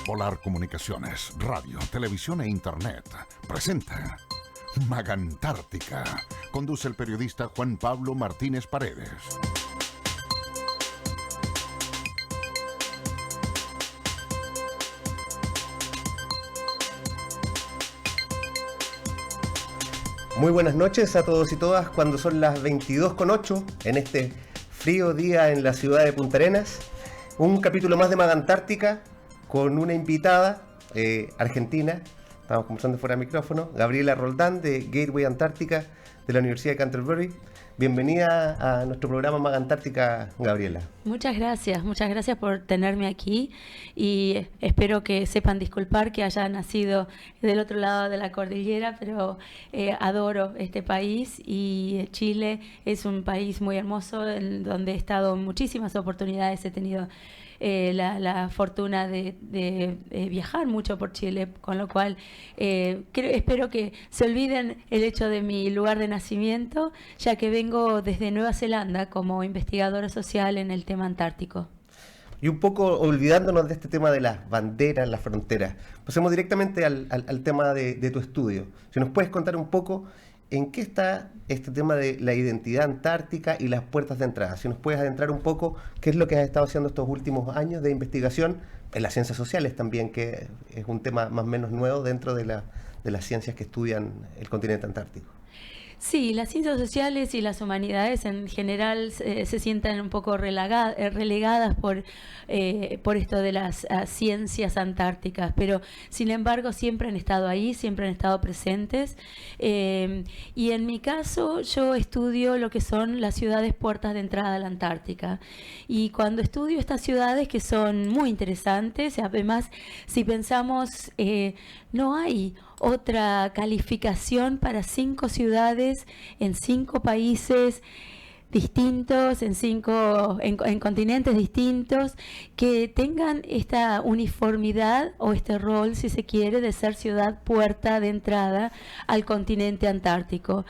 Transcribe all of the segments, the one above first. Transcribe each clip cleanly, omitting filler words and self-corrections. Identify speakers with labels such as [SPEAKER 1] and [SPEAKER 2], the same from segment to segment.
[SPEAKER 1] Polar Comunicaciones, radio, televisión e internet presenta Magantártica. Conduce el periodista Juan Pablo Martínez Paredes.
[SPEAKER 2] Muy buenas noches a todos y todas cuando son las 22:08 en este frío día en la ciudad de Punta Arenas. Un capítulo más de Magantártica con una invitada argentina. Estamos conversando fuera de micrófono. Gabriela Roldán de Gateway Antártica de la Universidad de Canterbury. Bienvenida a nuestro programa Magantártica, Gabriela.
[SPEAKER 3] Muchas gracias por tenerme aquí y espero que sepan disculpar que haya nacido del otro lado de la cordillera, pero adoro este país y Chile es un país muy hermoso en donde he estado en muchísimas oportunidades, he tenido la fortuna de viajar mucho por Chile, con lo cual espero que se olviden el hecho de mi lugar de nacimiento, ya que vengo desde Nueva Zelanda como investigadora social en el tema antártico.
[SPEAKER 2] Y un poco olvidándonos de este tema de las banderas, las fronteras, pasemos directamente al tema de tu estudio. Si nos puedes contar un poco en qué está este tema de la identidad antártica y las puertas de entrada. Si nos puedes adentrar un poco, qué es lo que has estado haciendo estos últimos años de investigación en las ciencias sociales también, que es un tema más o menos nuevo dentro de las ciencias que estudian el continente antártico.
[SPEAKER 3] Sí, las ciencias sociales y las humanidades en general se sientan un poco relegadas por esto de las ciencias antárticas, pero sin embargo siempre han estado ahí, siempre han estado presentes. Y en mi caso yo estudio lo que son las ciudades puertas de entrada a la Antártica. Y cuando estudio estas ciudades que son muy interesantes, además si pensamos, no hay otra calificación para 5 ciudades en 5 países distintos, en continentes distintos, que tengan esta uniformidad o este rol, si se quiere, de ser ciudad puerta de entrada al continente antártico.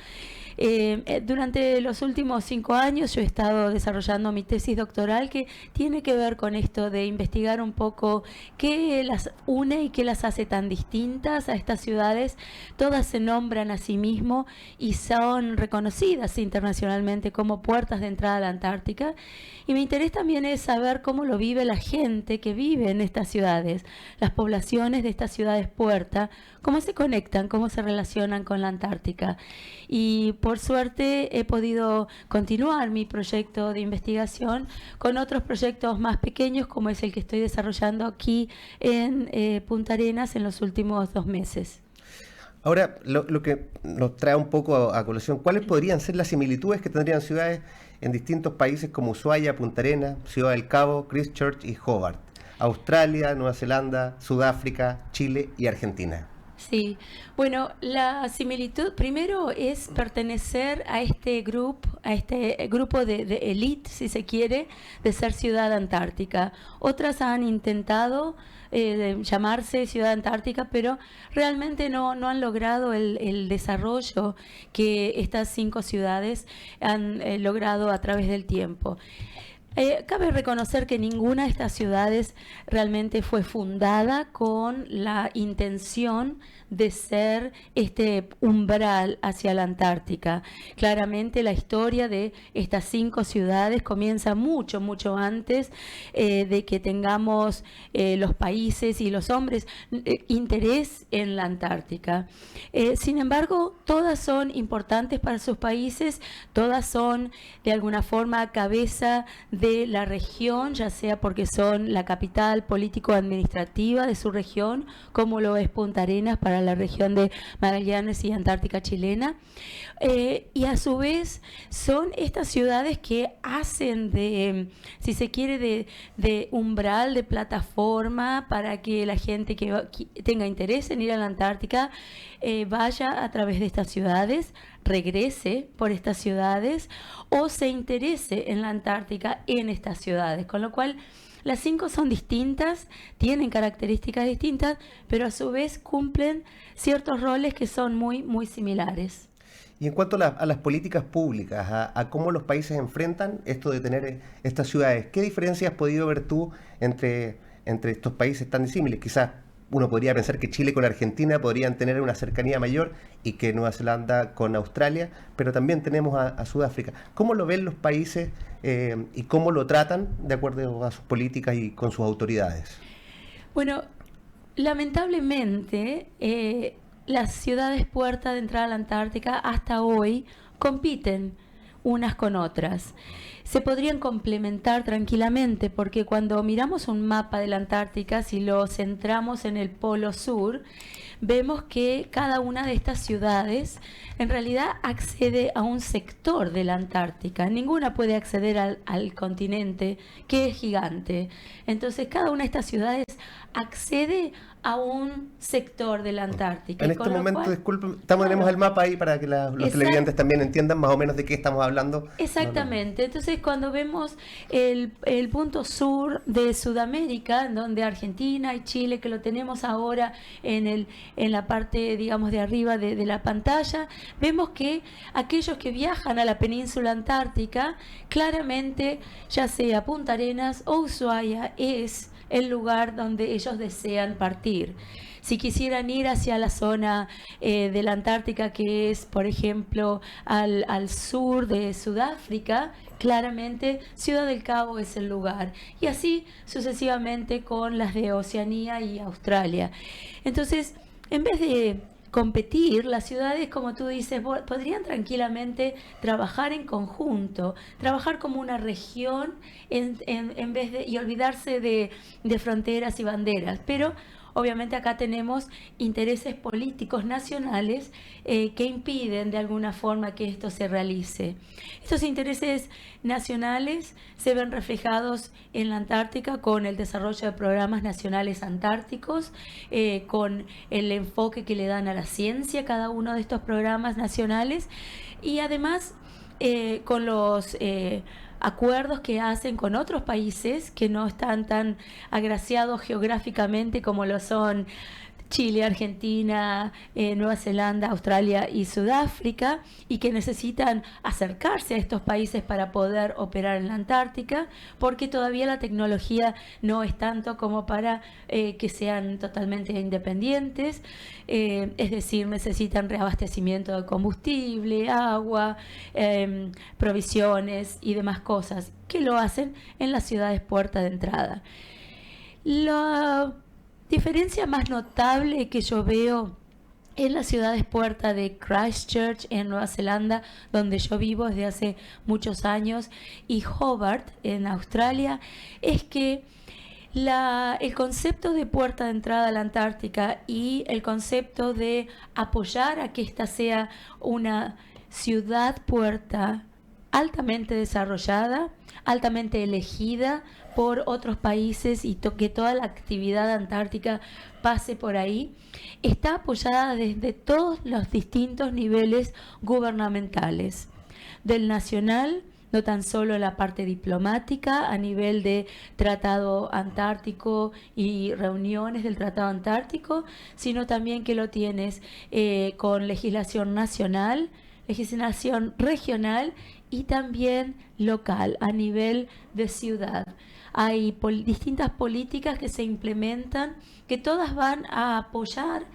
[SPEAKER 3] Durante los últimos 5 años yo he estado desarrollando mi tesis doctoral que tiene que ver con esto de investigar un poco qué las une y qué las hace tan distintas a estas ciudades. Todas se nombran a sí mismo y son reconocidas internacionalmente como puertas de entrada a la Antártica. Y mi interés también es saber cómo lo vive la gente que vive en estas ciudades, las poblaciones de estas ciudades puerta, cómo se conectan, cómo se relacionan con la Antártica. Y por suerte he podido continuar mi proyecto de investigación con otros proyectos más pequeños, como es el que estoy desarrollando aquí en Punta Arenas en los últimos 2 meses.
[SPEAKER 2] Ahora, lo que nos trae un poco a colación, ¿cuáles podrían ser las similitudes que tendrían ciudades en distintos países como Ushuaia, Punta Arenas, Ciudad del Cabo, Christchurch y Hobart? Australia, Nueva Zelanda, Sudáfrica, Chile y Argentina.
[SPEAKER 3] Sí, bueno, la similitud primero es pertenecer a este grupo de élite, si se quiere, de ser ciudad antártica. Otras han intentado llamarse ciudad antártica, pero realmente no han logrado el desarrollo que estas 5 ciudades han logrado a través del tiempo. Cabe reconocer que ninguna de estas ciudades realmente fue fundada con la intención de ser este umbral hacia la Antártica. Claramente la historia de estas 5 ciudades comienza mucho antes de que tengamos los países y los hombres interés en la Antártica. Sin embargo, todas son importantes para sus países, todas son de alguna forma cabeza de la región, ya sea porque son la capital político-administrativa de su región, como lo es Punta Arenas para la región de Magallanes y Antártica chilena. Y a su vez son estas ciudades que hacen de, si se quiere, de umbral, de plataforma para que la gente que tenga interés en ir a la Antártica vaya a través de estas ciudades, regrese por estas ciudades o se interese en la Antártica en estas ciudades, con lo cual las 5 son distintas, tienen características distintas, pero a su vez cumplen ciertos roles que son muy similares.
[SPEAKER 2] Y en cuanto a las políticas públicas, a cómo los países enfrentan esto de tener estas ciudades, ¿qué diferencias has podido ver tú entre entre estos países tan disímiles. Quizás uno podría pensar que Chile con Argentina podrían tener una cercanía mayor y que Nueva Zelanda con Australia, pero también tenemos a Sudáfrica. ¿Cómo lo ven los países y cómo lo tratan de acuerdo a sus políticas y con sus autoridades?
[SPEAKER 3] Bueno, lamentablemente las ciudades puerta de entrada a la Antártica hasta hoy compiten unas con otras. Se podrían complementar tranquilamente porque cuando miramos un mapa de la Antártica, si lo centramos en el polo sur, vemos que cada una de estas ciudades en realidad accede a un sector de la Antártica. Ninguna puede acceder al continente, que es gigante. Entonces, cada una de estas ciudades accede a un sector de la Antártica.
[SPEAKER 2] En este momento, disculpen, tenemos el mapa ahí para que los televidentes también entiendan más o menos de qué estamos hablando.
[SPEAKER 3] Exactamente. Entonces, cuando vemos el punto sur de Sudamérica, donde Argentina y Chile, que lo tenemos ahora en la parte, digamos, de arriba de la pantalla, vemos que aquellos que viajan a la península antártica, claramente, ya sea Punta Arenas o Ushuaia, es el lugar donde ellos desean partir. Si quisieran ir hacia la zona de la Antártica, que es, por ejemplo, al sur de Sudáfrica, claramente Ciudad del Cabo es el lugar. Y así sucesivamente con las de Oceanía y Australia. Entonces, en vez de competir, las ciudades, como tú dices, podrían tranquilamente trabajar en conjunto, trabajar como una región en vez de, y olvidarse de fronteras y banderas. Pero obviamente acá tenemos intereses políticos nacionales que impiden de alguna forma que esto se realice. Estos intereses nacionales se ven reflejados en la Antártica con el desarrollo de programas nacionales antárticos, con el enfoque que le dan a la ciencia cada uno de estos programas nacionales y además con los acuerdos que hacen con otros países que no están tan agraciados geográficamente como lo son Chile, Argentina, Nueva Zelanda, Australia y Sudáfrica, y que necesitan acercarse a estos países para poder operar en la Antártica, porque todavía la tecnología no es tanto como para que sean totalmente independientes, es decir, necesitan reabastecimiento de combustible, agua, provisiones y demás cosas, que lo hacen en las ciudades puerta de entrada. La diferencia más notable que yo veo en las ciudades puerta de Christchurch en Nueva Zelanda, donde yo vivo desde hace muchos años, y Hobart en Australia, es que el concepto de puerta de entrada a la Antártica y el concepto de apoyar a que esta sea una ciudad puerta altamente desarrollada, altamente elegida por otros países y que toda la actividad antártica pase por ahí, está apoyada desde todos los distintos niveles gubernamentales, del nacional, no tan solo la parte diplomática a nivel de Tratado Antártico y reuniones del Tratado Antártico, sino también que lo tienes con legislación nacional, legislación regional y también local, a nivel de ciudad. Hay distintas políticas que se implementan, que todas van a apoyar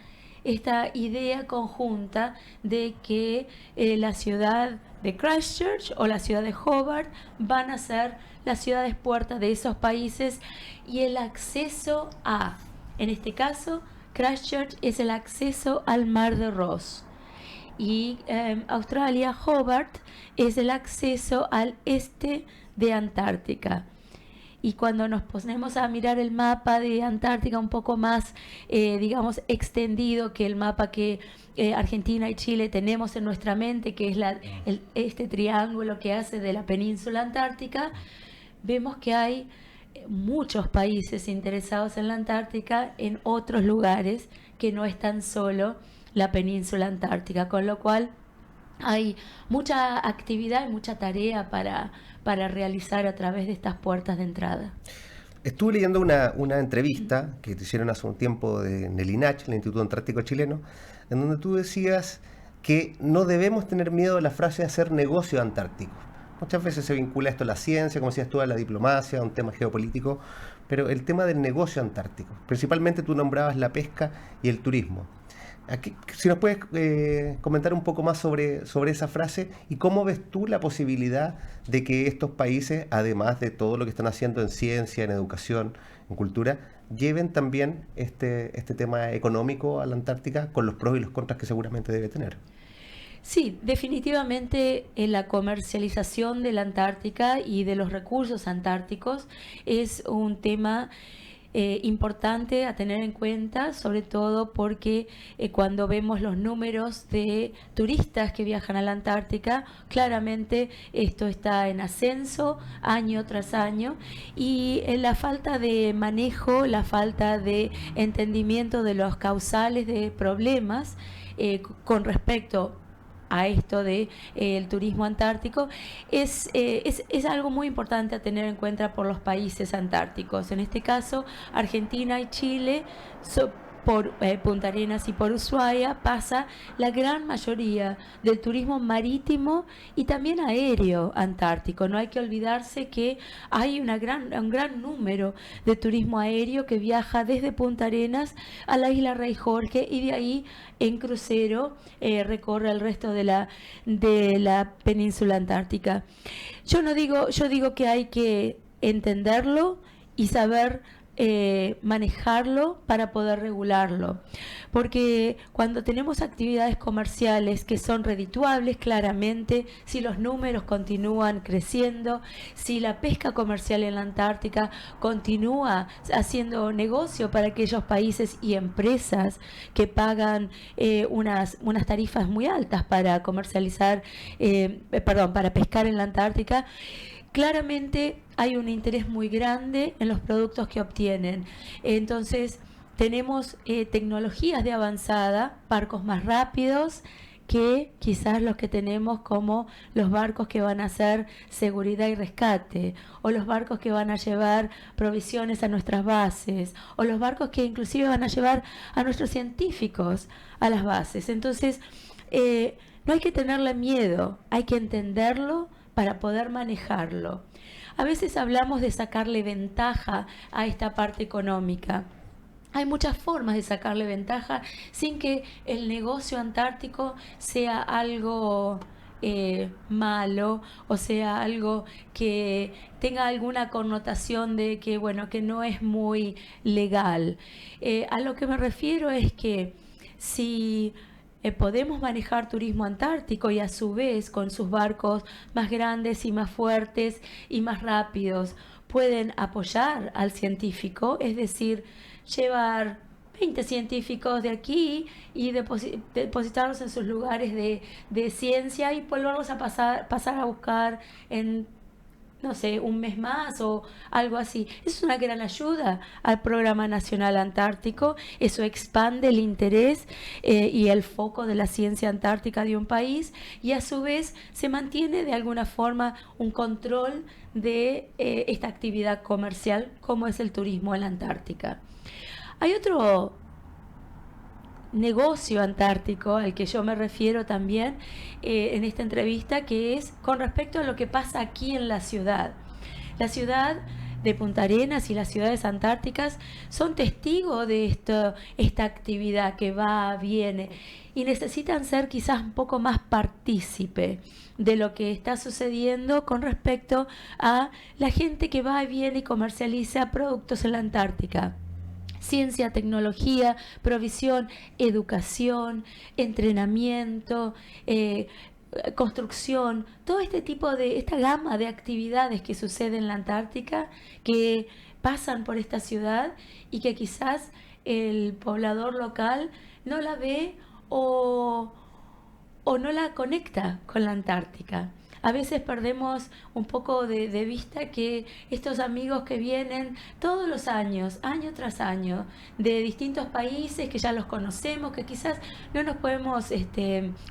[SPEAKER 3] esta idea conjunta de que la ciudad de Christchurch o la ciudad de Hobart van a ser las ciudades puertas de esos países, y el acceso en este caso, Christchurch es el acceso al Mar de Ross. Y Australia, Hobart, es el acceso al este de Antártica. Y cuando nos ponemos a mirar el mapa de Antártica un poco más, digamos, extendido que el mapa que Argentina y Chile tenemos en nuestra mente, que es este triángulo que hace de la península antártica, vemos que hay muchos países interesados en la Antártica en otros lugares que no es tan solo la península antártica, con lo cual hay mucha actividad y mucha tarea para realizar a través de estas puertas de entrada.
[SPEAKER 2] Estuve leyendo una entrevista que te hicieron hace un tiempo en el INACH, el Instituto Antártico Chileno, en donde tú decías que no debemos tener miedo de la frase de hacer negocio antártico, muchas veces se vincula esto a la ciencia, como decías tú, a la diplomacia, a un tema geopolítico, pero el tema del negocio antártico, principalmente tú nombrabas la pesca y el turismo. Aquí, si nos puedes comentar un poco más sobre esa frase y cómo ves tú la posibilidad de que estos países, además de todo lo que están haciendo en ciencia, en educación, en cultura, lleven también este tema económico a la Antártica con los pros y los contras que seguramente debe tener.
[SPEAKER 3] Sí, definitivamente la comercialización de la Antártica y de los recursos antárticos es un tema importante a tener en cuenta, sobre todo porque cuando vemos los números de turistas que viajan a la Antártica, claramente esto está en ascenso año tras año, y la falta de manejo, la falta de entendimiento de los causales de problemas con respecto a esto de el turismo antártico es algo muy importante a tener en cuenta por los países antárticos. En este caso, Argentina y Chile, por Punta Arenas y por Ushuaia, pasa la gran mayoría del turismo marítimo y también aéreo antártico. No hay que olvidarse que hay un gran número de turismo aéreo que viaja desde Punta Arenas a la isla Rey Jorge y de ahí en crucero recorre el resto de la península antártica. Yo digo que hay que entenderlo y saber manejarlo para poder regularlo, porque cuando tenemos actividades comerciales que son redituables, claramente, si los números continúan creciendo, si la pesca comercial en la Antártica continúa haciendo negocio para aquellos países y empresas que pagan unas tarifas muy altas para comercializar, para pescar en la Antártica, claramente hay un interés muy grande en los productos que obtienen. Entonces, tenemos tecnologías de avanzada, barcos más rápidos que quizás los que tenemos, como los barcos que van a hacer seguridad y rescate, o los barcos que van a llevar provisiones a nuestras bases, o los barcos que inclusive van a llevar a nuestros científicos a las bases. Entonces, no hay que tenerle miedo, hay que entenderlo para poder manejarlo. A veces hablamos de sacarle ventaja a esta parte económica. Hay muchas formas de sacarle ventaja sin que el negocio antártico sea algo malo, o sea, algo que tenga alguna connotación de que, bueno, que no es muy legal. A lo que me refiero es que si podemos manejar turismo antártico y a su vez con sus barcos más grandes y más fuertes y más rápidos pueden apoyar al científico, es decir, llevar 20 científicos de aquí y depositarlos en sus lugares de ciencia y volverlos a pasar a buscar en, no sé, un mes más o algo así. Eso es una gran ayuda al Programa Nacional Antártico. Eso expande el interés y el foco de la ciencia antártica de un país, y a su vez se mantiene de alguna forma un control de esta actividad comercial como es el turismo en la Antártica. Hay otro negocio antártico al que yo me refiero también en esta entrevista, que es con respecto a lo que pasa aquí en la ciudad. La ciudad de Punta Arenas y las ciudades antárticas son testigos de esta actividad que va, viene, y necesitan ser quizás un poco más partícipe de lo que está sucediendo con respecto a la gente que va, viene y comercializa productos en la Antártica. Ciencia, tecnología, provisión, educación, entrenamiento, construcción, todo este tipo de, esta gama de actividades que sucede en la Antártica, que pasan por esta ciudad y que quizás el poblador local no la ve o no la conecta con la Antártica. A veces perdemos un poco de vista que estos amigos que vienen todos los años, año tras año, de distintos países que ya los conocemos, que quizás no nos podemos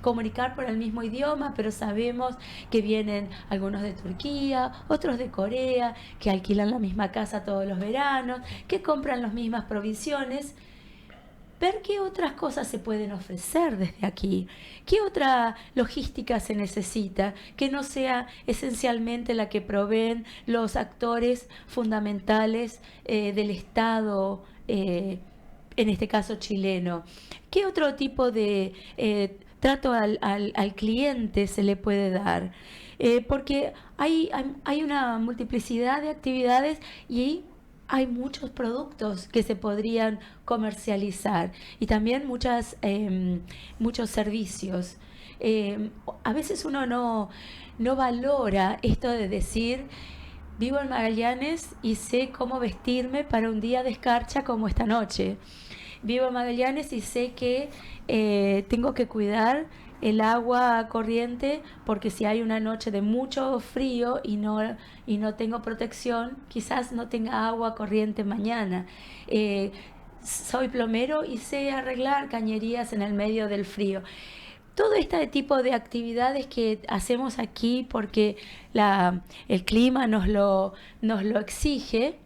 [SPEAKER 3] comunicar por el mismo idioma, pero sabemos que vienen algunos de Turquía, otros de Corea, que alquilan la misma casa todos los veranos, que compran las mismas provisiones. ver qué otras cosas se pueden ofrecer desde aquí, qué otra logística se necesita, que no sea esencialmente la que proveen los actores fundamentales del Estado, en este caso chileno. ¿Qué otro tipo de trato al cliente se le puede dar? Porque hay una multiplicidad de actividades y hay muchos productos que se podrían comercializar y también muchos servicios. A veces uno no valora esto de decir, vivo en Magallanes y sé cómo vestirme para un día de escarcha como esta noche. Vivo en Magallanes y sé que tengo que cuidar el agua corriente porque si hay una noche de mucho frío y no tengo protección, quizás no tenga agua corriente mañana. Soy plomero y sé arreglar cañerías en el medio del frío. Todo este tipo de actividades que hacemos aquí porque el clima nos lo exige,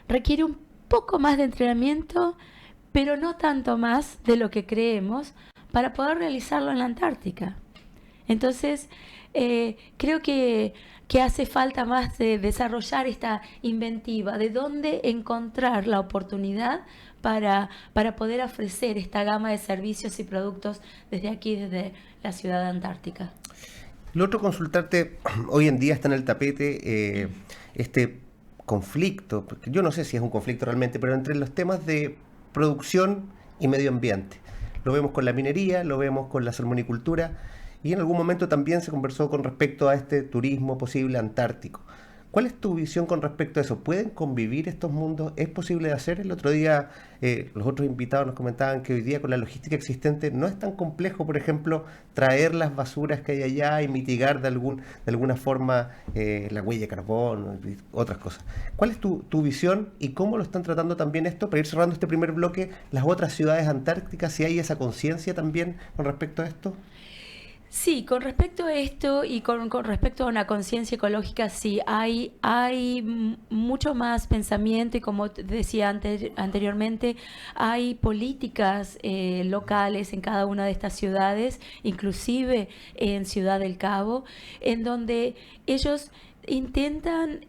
[SPEAKER 3] requiere un poco más de entrenamiento, pero no tanto más de lo que creemos, para poder realizarlo en la Antártica. Entonces, creo que hace falta más de desarrollar esta inventiva, de dónde encontrar la oportunidad para poder ofrecer esta gama de servicios y productos desde aquí, desde la ciudad de Antártica.
[SPEAKER 2] Lo otro, consultarte, hoy en día está en el tapete este conflicto, porque yo no sé si es un conflicto realmente, pero entre los temas de producción y medio ambiente. Lo vemos con la minería, lo vemos con la salmonicultura y en algún momento también se conversó con respecto a este turismo posible antártico. ¿Cuál es tu visión con respecto a eso? ¿Pueden convivir estos mundos? ¿Es posible de hacer? El otro día los otros invitados nos comentaban que hoy día con la logística existente no es tan complejo, por ejemplo, traer las basuras que hay allá y mitigar de alguna forma la huella de carbón y otras cosas. ¿Cuál es tu visión y cómo lo están tratando también esto? Para ir cerrando este primer bloque, las otras ciudades antárticas, si hay esa conciencia también con respecto a esto.
[SPEAKER 3] Sí, con respecto a esto y con respecto a una conciencia ecológica, sí, hay mucho más pensamiento y como decía anteriormente, hay políticas locales en cada una de estas ciudades, inclusive en Ciudad del Cabo, en donde ellos intentan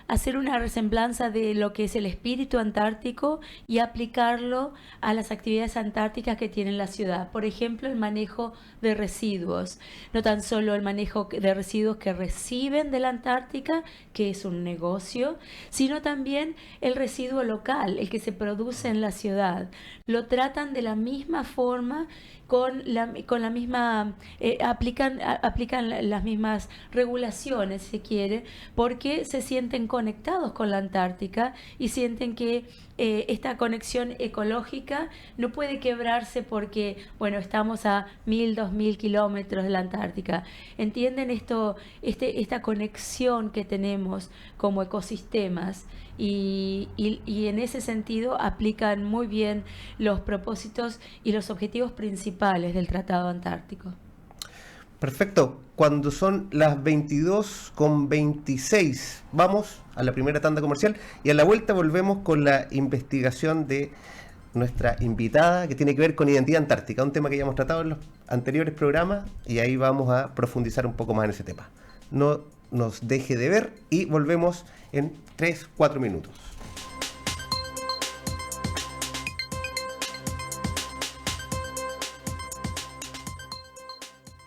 [SPEAKER 3] hacer una resemblanza de lo que es el espíritu antártico y aplicarlo a las actividades antárticas que tiene la ciudad. Por ejemplo, el manejo de residuos. No tan solo el manejo de residuos que reciben de la Antártica, que es un negocio, sino también el residuo local, el que se produce en la ciudad. Lo tratan de la misma forma, con la misma, aplican las mismas regulaciones, si quiere, porque se sienten conectados con la Antártica y sienten que esta conexión ecológica no puede quebrarse porque, bueno, estamos a 1000, 2000 kilómetros de la Antártica. ¿Entienden esta conexión que tenemos como ecosistemas? Y en ese sentido aplican muy bien los propósitos y los objetivos principales del Tratado Antártico.
[SPEAKER 2] Perfecto. Cuando son las 22:26, vamos a la primera tanda comercial y a la vuelta volvemos con la investigación de nuestra invitada que tiene que ver con identidad antártica, un tema que ya hemos tratado en los anteriores programas y ahí vamos a profundizar un poco más en ese tema. No nos deje de ver y volvemos en 3-4 minutos.